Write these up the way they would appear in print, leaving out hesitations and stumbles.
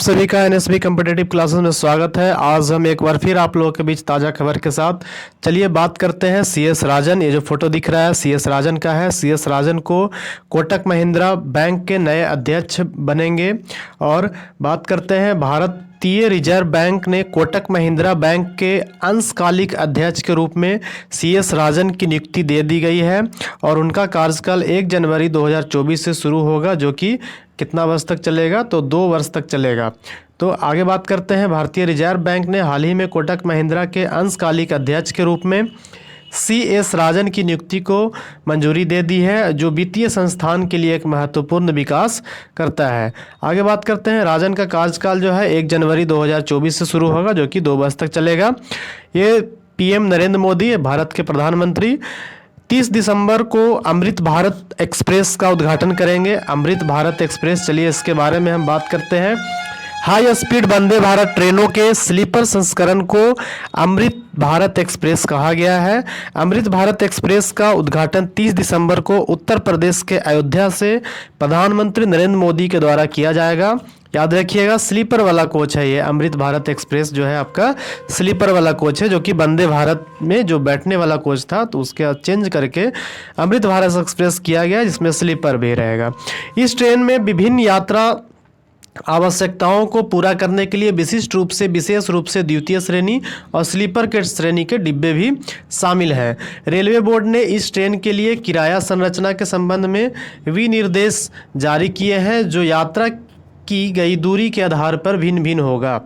सभी का NSB competitive classes में स्वागत है। आज हम एक बार फिर आप लोगों के बीच ताज़ा खबर के साथ चलिए बात करते हैं सीएस राजन। ये जो फोटो दिख रहा है सीएस राजन का है। सीएस राजन को कोटक महिंद्रा बैंक के नए अध्यक्ष बनेंगे। और बात करते हैं भारतीय रिजर्व बैंक ने कोटक महिंद्रा बैंक के अंशकालिक अध्यक्ष के रूप में सीएस राजन की नियुक्ति दे दी गई है और उनका कार्यकाल 1 जनवरी 2024 से शुरू होगा, जो कि कितना वर्ष तक चलेगा, तो 2 वर्ष तक चलेगा। तो आगे बात करते हैं, भारतीय रिजर्व बैंक ने हाल ही में कोटक महिंद्रा के अंशकालिक अध्यक्ष के रूप में सीएस राजन की नियुक्ति को मंजूरी दे दी है, जो वित्तीय संस्थान के लिए एक महत्वपूर्ण विकास करता है। आगे बात करते हैं, राजन का कार्यकाल जो है 1 जनवरी 2024 से शुरू होगा, जो कि 2 वर्ष तक चलेगा। ये पीएम नरेंद्र मोदी, भारत के प्रधानमंत्री, 30 दिसंबर को अमृत भारत एक्सप्रेस का उद्घाटन करेंगे। अमृत भारत एक्सप्रेस, चलिए इसके बारे में हम बात करते हैं। हाई स्पीड वंदे भारत ट्रेनों के स्लीपर संस्करण को अमृत भारत एक्सप्रेस कहा गया है। अमृत भारत एक्सप्रेस का उद्घाटन 30 दिसंबर को उत्तर प्रदेश के अयोध्या से प्रधानमंत्री नरेंद्र मोदी के द्वारा किया जाएगा। याद रखिएगा, स्लीपर वाला कोच है ये। अमृत भारत एक्सप्रेस जो है आपका स्लीपर वाला कोच है, जो कि वंदे भारत में जो बैठने वाला कोच था तो उसके चेंज करके अमृत भारत एक्सप्रेस किया गया, जिसमें स्लीपर भी रहेगा। इस ट्रेन में विभिन्न यात्रा आवश्यकताओं को पूरा करने के लिए विशिष्ट रूप से द्वितीय श्रेणी और स्लीपर के श्रेणी के डिब्बे भी शामिल हैं। रेलवे बोर्ड ने इस ट्रेन के लिए किराया संरचना के संबंध में विनिर्देश जारी किए हैं, जो यात्रा की गई दूरी के आधार पर भिन्न भिन्न होगा।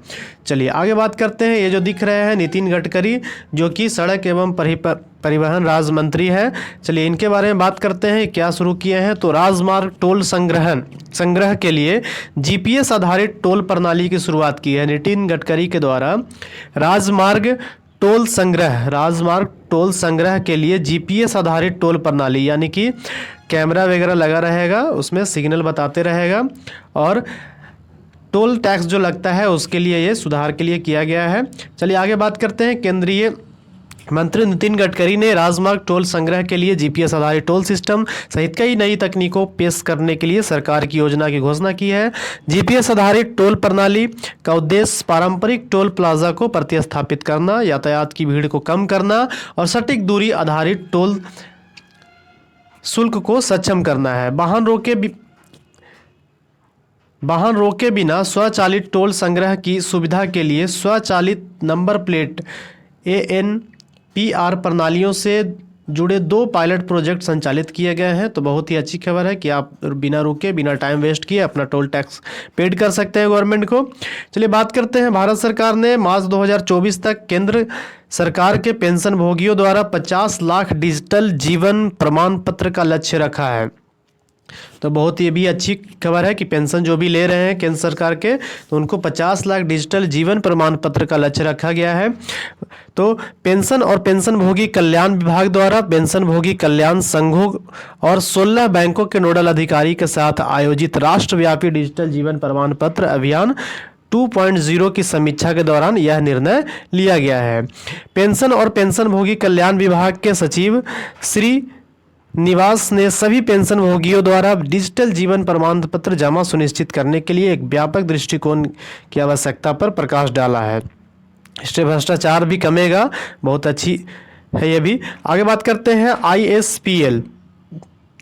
चलिए आगे बात करते हैं। ये जो दिख रहे हैं नितिन गडकरी, जो कि सड़क एवं परिवहन राज्य मंत्री है। चलिए इनके बारे में बात करते हैं, क्या शुरू किए हैं। तो राजमार्ग टोल संग्रह के लिए जीपीएस आधारित टोल प्रणाली की शुरुआत की है नितिन गडकरी के द्वारा। राजमार्ग टोल संग्रह के लिए जीपीएस आधारित टोल प्रणाली, यानी कि कैमरा वगैरह लगा रहेगा, उसमें सिग्नल बताते रहेगा और टोल टैक्स जो लगता है उसके लिए ये सुधार के लिए किया गया है। चलिए आगे बात करते हैं। केंद्रीय मंत्री नितिन गडकरी ने राजमार्ग टोल संग्रह के लिए जीपीएस आधारित टोल सिस्टम सहित कई नई तकनीकों पेश करने के लिए सरकार की योजना की घोषणा की है। जीपीएस आधारित टोल प्रणाली का उद्देश्य पारंपरिक टोल प्लाजा को प्रतिस्थापित करना, यातायात की भीड़ को कम करना और सटीक दूरी आधारित टोल शुल्क को सक्षम करना है। वाहन रोके बिना स्वचालित टोल संग्रह की सुविधा के लिए स्वचालित नंबर प्लेट ANPR प्रणालियों से जुड़े 2 पायलट प्रोजेक्ट संचालित किए गए हैं। तो बहुत ही अच्छी खबर है कि आप बिना रुके, बिना टाइम वेस्ट किए अपना टोल टैक्स पेड कर सकते हैं गवर्नमेंट को। चलिए बात करते हैं। भारत सरकार ने मार्च 2024 तक केंद्र सरकार के पेंशन भोगियों द्वारा 50 लाख डिजिटल जीवन प्रमाण पत्र का लक्ष्य रखा है। तो बहुत ये भी अच्छी खबर है कि पेंशन जो भी ले रहे हैं केंद्र सरकार के, तो उनको 50 लाख डिजिटल जीवन प्रमाण पत्र का लक्ष्य रखा गया है। तो पेंशन और पेंशनभोगी कल्याण विभाग द्वारा पेंशनभोगी कल्याण संघों और 16 बैंकों के नोडल अधिकारी के साथ आयोजित राष्ट्रव्यापी डिजिटल जीवन प्रमाण पत्र अभियान 2.0 की समीक्षा के दौरान यह निर्णय लिया गया है। पेंशन और पेंशनभोगी कल्याण विभाग के सचिव श्री निवास ने सभी पेंशन भोगियों द्वारा डिजिटल जीवन प्रमाण पत्र जमा सुनिश्चित करने के लिए एक व्यापक दृष्टिकोण की आवश्यकता पर प्रकाश डाला है। इससे भ्रष्टाचार भी कमेगा, बहुत अच्छी है ये भी। आगे बात करते हैं। ISPL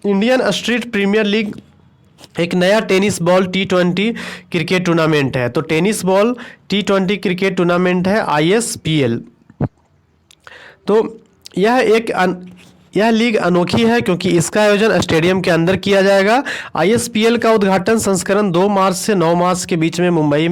Indian street premier league एक नया tennis ball T20 cricket tournament है। तो tennis ball T20 cricket tournament है ISPL। तो यह लीग अनोखी है क्योंकि इसका आयोजन स्टेडियम के अंदर किया जाएगा। ISPL का उद्घाटन संस्करण 2 मार्च से 9 मार्च के बीच में मुंबई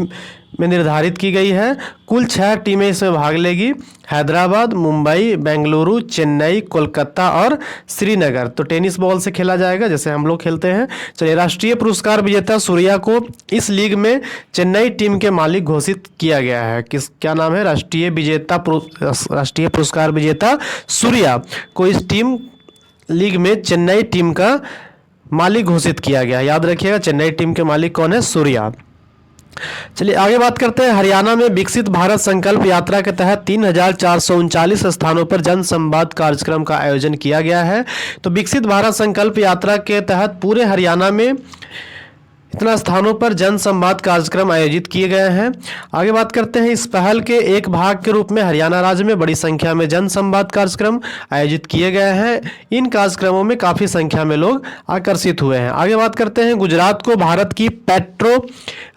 में निर्धारित की गई है। कुल 6 टीमें इसमें भाग लेगी, हैदराबाद, मुंबई, बेंगलुरु, चेन्नई, कोलकाता और श्रीनगर। तो टेनिस बॉल से खेला जाएगा जैसे हम लोग खेलते हैं। चलिए, राष्ट्रीय पुरस्कार विजेता सूर्या को इस लीग में चेन्नई टीम के मालिक घोषित किया गया है। क्या नाम है? राष्ट्रीय पुरस्कार विजेता सूर्या को इस लीग में चेन्नई टीम का मालिक घोषित किया गया। याद रखिएगा, चेन्नई टीम के मालिक कौन है? सूर्या। चलिए आगे बात करते हैं। हरियाणा में विकसित भारत संकल्प यात्रा के तहत 3439 स्थानों पर जन संवाद कार्यक्रम का आयोजन किया गया है। तो विकसित भारत संकल्प यात्रा के तहत पूरे हरियाणा में इतना स्थानों पर जन संवाद कार्यक्रम आयोजित किए गए हैं। आगे बात करते हैं, इस पहल के एक भाग के रूप में हरियाणा राज्य में बड़ी संख्या में जन संवाद कार्यक्रम आयोजित किए गए हैं। इन कार्यक्रमों में काफ़ी संख्या में लोग आकर्षित हुए हैं। आगे बात करते हैं, गुजरात को भारत की पेट्रो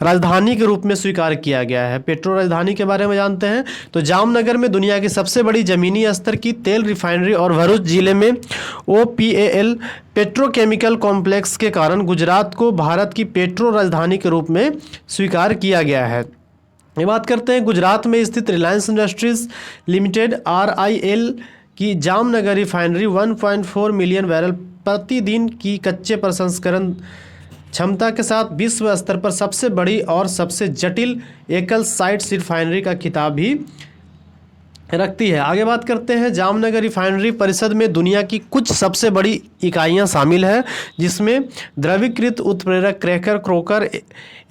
राजधानी के रूप में स्वीकार किया गया है। पेट्रो राजधानी के बारे में जानते हैं तो जामनगर में दुनिया की सबसे बड़ी जमीनी स्तर की तेल रिफाइनरी और भरूच जिले में OPaL पेट्रोकेमिकल कॉम्प्लेक्स के कारण गुजरात को भारत की पेट्रो राजधानी के रूप में स्वीकार किया गया है। ये बात करते हैं, गुजरात में स्थित रिलायंस इंडस्ट्रीज लिमिटेड RIL की जामनगर रिफाइनरी 1.4 मिलियन बैरल प्रतिदिन की कच्चे प्रसंस्करण क्षमता के साथ विश्व स्तर पर सबसे बड़ी और सबसे जटिल एकल साइट रिफाइनरी का खिताब भी रखती है। आगे बात करते हैं, जामनगर रिफाइनरी परिषद में दुनिया की कुछ सबसे बड़ी इकाइयां शामिल है, जिसमें द्रवीकृत उत्प्रेरक क्रैकर क्रोकर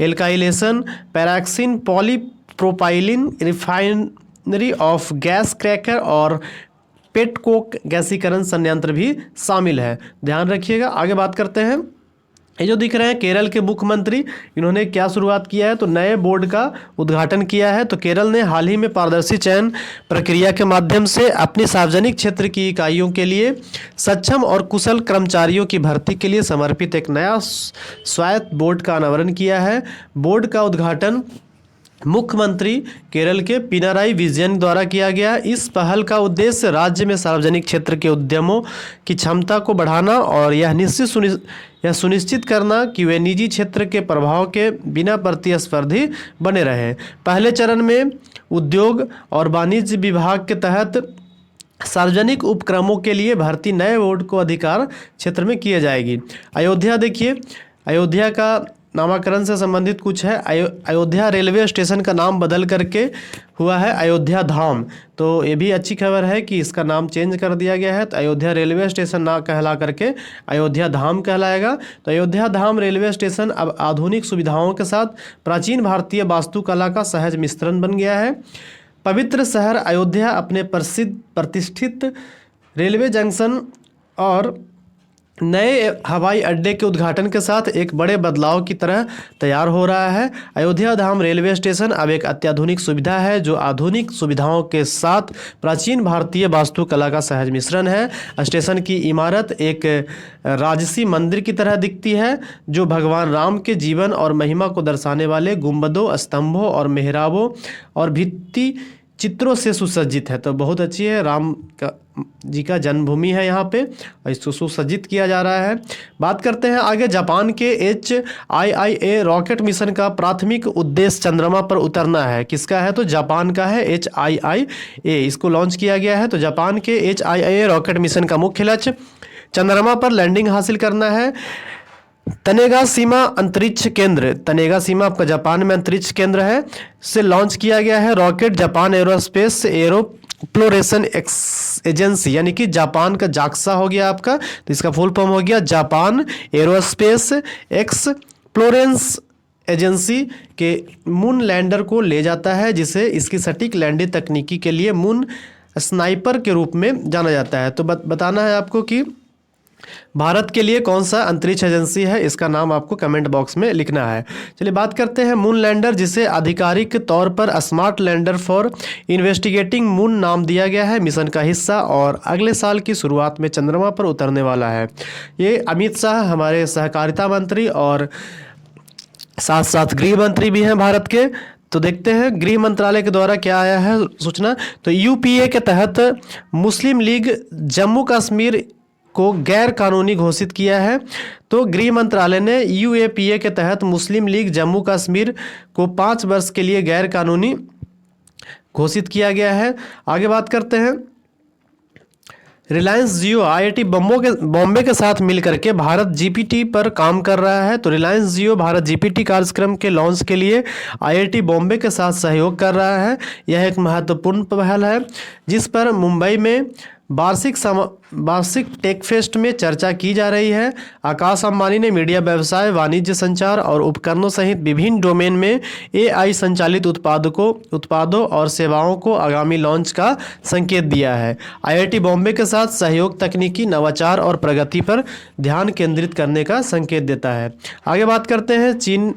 एल्काइलेशन पैराक्सिन polypropylene refinery off gas cracker और पेटकोक गैसीकरण संयंत्र भी शामिल है। ध्यान रखिएगा। आगे बात करते हैं, ये जो दिख रहे हैं केरल के मुख्यमंत्री, इन्होंने क्या शुरुआत किया है तो नए बोर्ड का उद्घाटन किया है। तो केरल ने हाल ही में पारदर्शी चयन प्रक्रिया के माध्यम से अपनी सार्वजनिक क्षेत्र की इकाइयों के लिए सक्षम और कुशल कर्मचारियों की भर्ती के लिए समर्पित एक नया स्वायत्त बोर्ड का अनावरण किया है। बोर्ड का उद्घाटन मुख्यमंत्री केरल के पिनाराई विजयन द्वारा किया गया। इस पहल का उद्देश्य राज्य में सार्वजनिक क्षेत्र के उद्यमों की क्षमता को बढ़ाना और यह सुनिश्चित करना कि वे निजी क्षेत्र के प्रभाव के बिना प्रतिस्पर्धी बने रहें। पहले चरण में उद्योग और वाणिज्य विभाग के तहत सार्वजनिक उपक्रमों के लिए भर्ती नए बोर्ड को अधिकार क्षेत्र में किए जाएगी। अयोध्या देखिए, अयोध्या का नामकरण से संबंधित कुछ है। अयोध्या रेलवे स्टेशन का नाम बदल करके हुआ है अयोध्या धाम। तो ये भी अच्छी खबर है कि इसका नाम चेंज कर दिया गया है। तो अयोध्या रेलवे स्टेशन ना कहला करके अयोध्या धाम कहलाएगा। तो अयोध्या धाम रेलवे स्टेशन अब आधुनिक सुविधाओं के साथ प्राचीन भारतीय वास्तुकला का सहज मिश्रण बन गया है। पवित्र शहर अयोध्या अपने प्रतिष्ठित रेलवे जंक्शन और नए हवाई अड्डे के उद्घाटन के साथ एक बड़े बदलाव की तरह तैयार हो रहा है। अयोध्या धाम रेलवे स्टेशन अब एक अत्याधुनिक सुविधा है जो आधुनिक सुविधाओं के साथ प्राचीन भारतीय वास्तुकला का सहज मिश्रण है। स्टेशन की इमारत एक राजसी मंदिर की तरह दिखती है जो भगवान राम के जीवन और महिमा को दर्शाने वाले गुंबदों, स्तंभों और मेहराबों और भित्ति चित्रों से सुसज्जित है। तो बहुत अच्छी है, राम जी का जन्मभूमि है यहाँ पे, इसको सुसज्जित किया जा रहा है। बात करते हैं आगे, जापान के HIIA रॉकेट मिशन का प्राथमिक उद्देश्य चंद्रमा पर उतरना है। किसका है तो जापान का है, HIIA, इसको लॉन्च किया गया है। तो जापान के HIIA रॉकेट मिशन का मुख्य लक्ष्य चंद्रमा पर लैंडिंग हासिल करना है। तनेगाशिमा अंतरिक्ष केंद्र, तनेगाशिमा आपका जापान में अंतरिक्ष केंद्र है, से लॉन्च किया गया है रॉकेट। जापान एरोस्पेस एरोप्लोरेशन एजेंसी, यानी कि जापान का जाक्सा हो गया आपका, तो इसका फुल फॉर्म हो गया जापान एरोस्पेस एक्सप्लोरेंस एजेंसी के मून लैंडर को ले जाता है, जिसे इसकी सटीक लैंडिंग तकनीकी के लिए मून स्नाइपर के रूप में जाना जाता है। तो बताना है आपको कि भारत के लिए कौन सा अंतरिक्ष एजेंसी है, इसका नाम आपको कमेंट बॉक्स में लिखना है। चलिए बात करते हैं मून लैंडर, जिसे आधिकारिक तौर पर smart lander for investigating moon नाम दिया गया है, मिशन का हिस्सा और अगले साल की शुरुआत में चंद्रमा पर उतरने वाला है। ये अमित शाह हमारे सहकारिता मंत्री और साथ साथ गृह मंत्री भी हैं भारत के। तो देखते हैं गृह मंत्रालय के द्वारा क्या आया है सूचना। तो UPA के तहत मुस्लिम लीग जम्मू कश्मीर को गैर कानूनी घोषित किया है। तो गृह मंत्रालय ने UAPA के तहत मुस्लिम लीग जम्मू कश्मीर को 5 वर्ष के लिए गैर कानूनी घोषित किया गया है। आगे बात करते हैं, रिलायंस जियो IIT बॉम्बे के साथ मिलकर के भारत GPT पर काम कर रहा है। तो रिलायंस जियो भारत GPT कार्यक्रम के लॉन्च के लिए IIT बॉम्बे के साथ सहयोग कर रहा है। यह एक महत्वपूर्ण पहल है जिस पर मुंबई में वार्षिक टेक फेस्ट में चर्चा की जा रही है। आकाश अंबानी ने मीडिया व्यवसाय, वाणिज्य, संचार और उपकरणों सहित विभिन्न डोमेन में एआई संचालित उत्पादों और सेवाओं को आगामी लॉन्च का संकेत दिया है। आईआईटी बॉम्बे के साथ सहयोग तकनीकी नवाचार और प्रगति पर ध्यान केंद्रित करने का संकेत देता है। आगे बात करते हैं चीन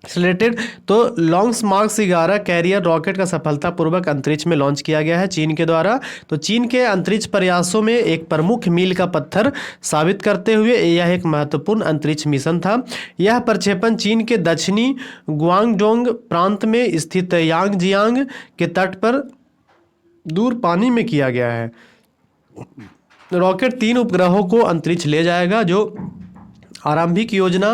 रिलेटेड। तो लॉन्ग मार्स 11 कैरियर रॉकेट का सफलतापूर्वक अंतरिक्ष में लॉन्च किया गया है चीन के द्वारा। तो चीन के अंतरिक्ष प्रयासों में एक प्रमुख मील का पत्थर साबित करते हुए यह एक महत्वपूर्ण अंतरिक्ष मिशन था। यह प्रक्षेपण चीन के दक्षिणी गुआंगडोंग प्रांत में स्थित यांगजियांग के तट पर दूर पानी में किया गया है। रॉकेट 3 उपग्रहों को अंतरिक्ष ले जाएगा जो आरंभिक योजना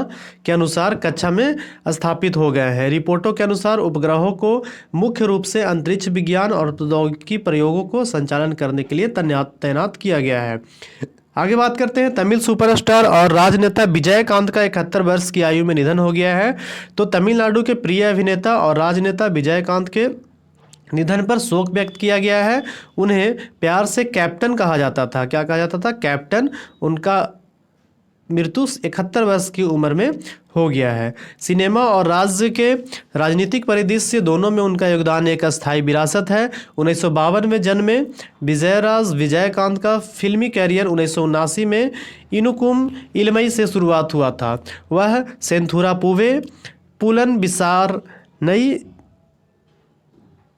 के अनुसार कक्षा में स्थापित हो गए हैं। रिपोर्टों के अनुसार उपग्रहों को मुख्य रूप से अंतरिक्ष विज्ञान और प्रौद्योगिकी प्रयोगों को संचालन करने के लिए तैनात किया गया है। आगे बात करते हैं तमिल सुपरस्टार और राजनेता विजयकांत का 71 वर्ष की आयु में निधन हो गया है। तो तमिलनाडु के प्रिय अभिनेता और राजनेता विजयकांत के निधन पर शोक व्यक्त किया गया है। उन्हें प्यार से कैप्टन कहा जाता था। क्या कहा जाता था? कैप्टन। उनका मृत्यु 71 वर्ष की उम्र में हो गया है। सिनेमा और राज्य के राजनीतिक परिदृश्य दोनों में उनका योगदान एक अस्थायी विरासत है। 1952 में जन्मे विजयराज विजयकांत का फिल्मी कैरियर 1979 में इनुकुम इलमई से शुरुआत हुआ था। वह सेंथुरा पूवे, पुलन बिसार नई,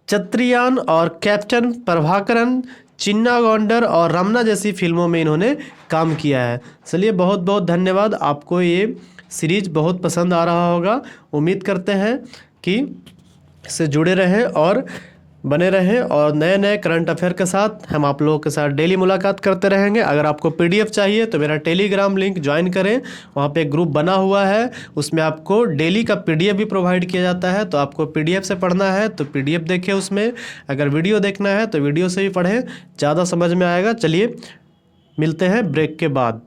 चत्रियान और कैप्टन प्रभाकरन, चिन्ना गौंडर और रमना जैसी फिल्मों में इन्होंने काम किया है। चलिए, बहुत बहुत धन्यवाद। आपको ये सीरीज बहुत पसंद आ रहा होगा। उम्मीद करते हैं कि इससे जुड़े रहें और बने रहें, और नए नए करंट अफेयर के साथ हम आप लोगों के साथ डेली मुलाकात करते रहेंगे। अगर आपको पीडीएफ चाहिए तो मेरा टेलीग्राम लिंक ज्वाइन करें। वहाँ पे एक ग्रुप बना हुआ है, उसमें आपको डेली का पीडीएफ भी प्रोवाइड किया जाता है। तो आपको पीडीएफ से पढ़ना है तो पीडीएफ देखें उसमें, अगर वीडियो देखना है तो वीडियो से भी पढ़ें, ज़्यादा समझ में आएगा। चलिए, मिलते हैं ब्रेक के बाद।